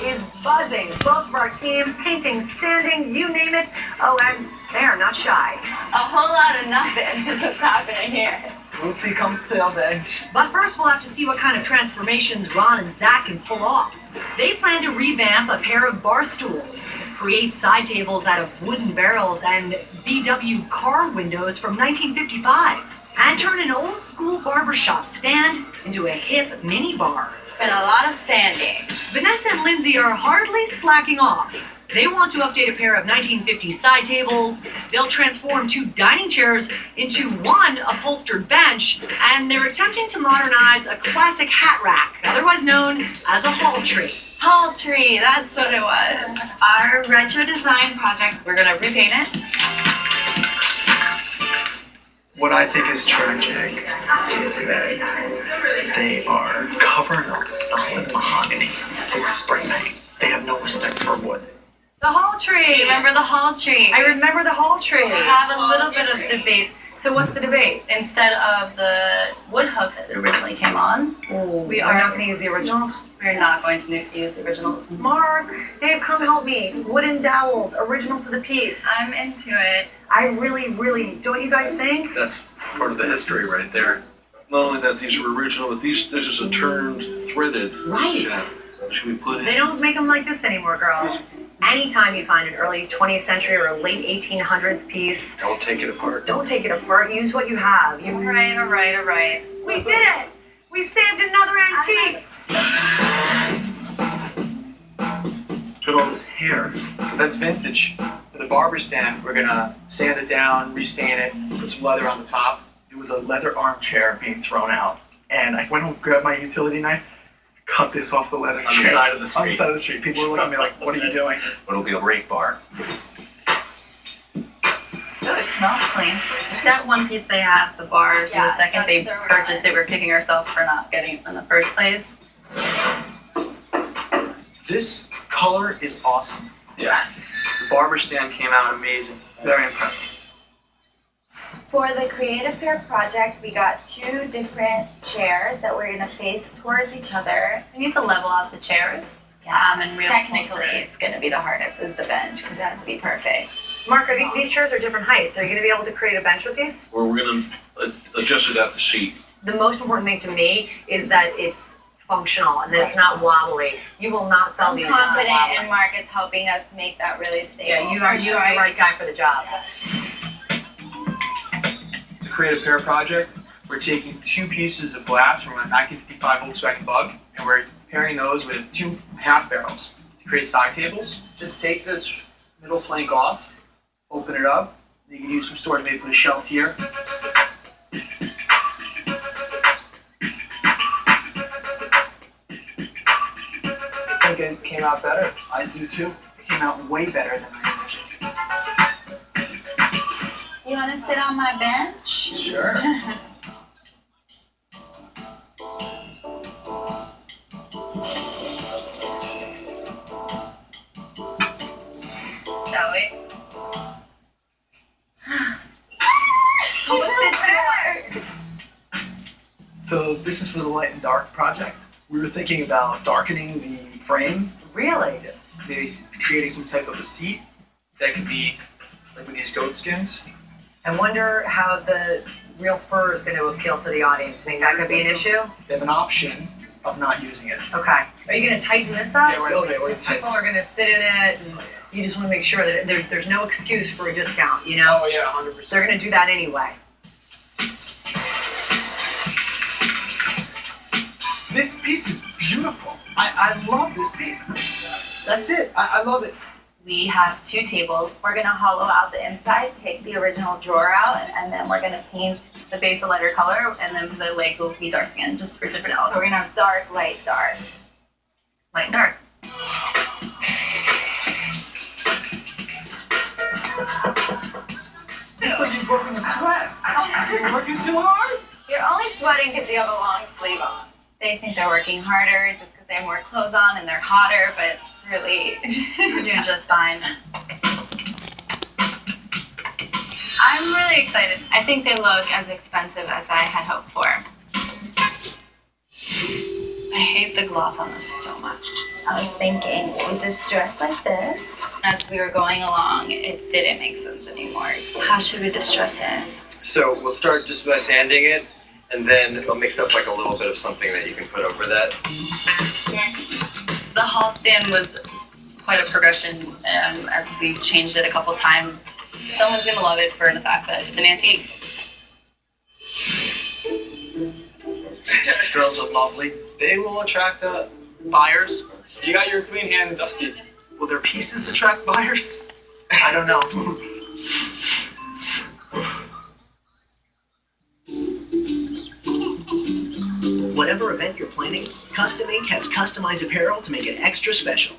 is buzzing. Both of our teams painting, sanding, you name it. Oh, and they are not shy. A whole lot of nothing is what's happening here. We'll see come sale day. But first, we'll have to see what kind of transformations Ron and Zach can pull off. They plan to revamp a pair of bar stools, create side tables out of wooden barrels and VW car windows from 1955, and turn an old-school barbershop stand into a hip mini bar. It's been a lot of sanding. Vanessa and Lindsay are hardly slacking off. They want to update a pair of 1950s side tables. They'll transform 2 dining chairs into 1 upholstered bench, and they're attempting to modernize a classic hat rack, otherwise known as a hall tree. Hall tree, that's what it was. Our retro design project, we're gonna repaint it. What I think is tragic is that they are covering up solid mahogany with spray paint. They have no respect for wood. The hall tree! Do you remember the hall tree? I remember the hall tree. We have a little bit of debate. So what's the debate? Instead of the wood hooks that originally came on, We are not going to use the originals. we're not going to use the originals. Mark, Dave, come help me. Wooden dowels, original to the piece. I'm into it. I really, don't you guys think? That's part of the history right there. Not only that these were original, but this is a turned, threaded Right. shaft. Should we put They in? don't make them like this anymore, girls. Anytime you find an early 20th century or late 1800s piece, Don't take it apart. don't take it apart. Use what you have. All right. We did it! We saved another antique! Look at all this hair. That's vintage. For the barber stand, we're gonna sand it down, restain it, put some leather on the top. It was a leather armchair being thrown out. And I went home, grabbed my utility knife, cut this off the leather On chair. the side of the On the street. side of the street. People were looking at me like, what are you doing? It'll be a rake bar. Oh, it smells clean. That one piece they have, the bar, the second they purchased it, we're kicking ourselves for not getting it in the first place. This color is awesome. Yeah. The barber stand came out amazing. Very impressive. For the Creative Pair project, we got 2 different chairs that we're gonna face towards each other. We need to level out the chairs. And technically, it's gonna be the hardest is the bench because it has to be perfect. Mark, these chairs are different heights. Are you going to be able to create a bench with these? Or we're gonna adjust it at the seat. The most important thing to me is that it's functional and that it's not wobbly. You will not sell I'm these. confident in Marcus helping us make that really stable. Yeah, you are the right guy for the job. The Creative Pair project, we're taking 2 pieces of glass from a 1955 Volkswagen Bug, and we're pairing those with 2 half barrels to create side tables. Just take this middle flank off, open it up. You can use some storage, maybe put a shelf here. I think it came out better. I do too. It came out way better than I envisioned. You want to sit on my bench? Sure. Shall we? So this is for the light and dark project. We were thinking about darkening the frame, Really? maybe creating some type of a seat that could be like with these goat skins. I wonder how the real fur is going to appeal to the audience. Think that could be an issue? They have an option of not using it. Okay. Are you going to tighten this up? Yeah, we're Because people are going to sit in it, and you just want to make sure that there's no excuse for a discount, you know? Oh yeah, 100%. They're going to do that anyway. This piece is beautiful. I love this piece. That's it. I love it. We have 2 tables. We're gonna hollow out the inside, take the original drawer out, and then we're gonna paint. The base a lighter color, and then the legs will be dark again, just for different So we're elements. gonna have dark, light, dark. Light and dark. Looks like you're broken a sweat. You're working too hard. You're only sweating because you have a long sleeve on. They think they're working harder just because they have more clothes on and they're hotter, but it's really, we're doing just fine. I'm really excited. I think they look as expensive as I had hoped for. I hate the gloss on this so much. I was thinking, we distress like this. As we were going along, it didn't make sense anymore. How should we distress it? So we'll start just by sanding it, and then I'll mix up like a little bit of something that you can put over that. The hall stand was quite a progression as we changed it a couple times. Someone's gonna love it for the fact that it's an antique. These girls look lovely. They will attract buyers. You got your clean hand, Dusty. Will their pieces attract buyers? I don't know. Whatever event you're planning, Custom Ink has customized apparel to make it extra special.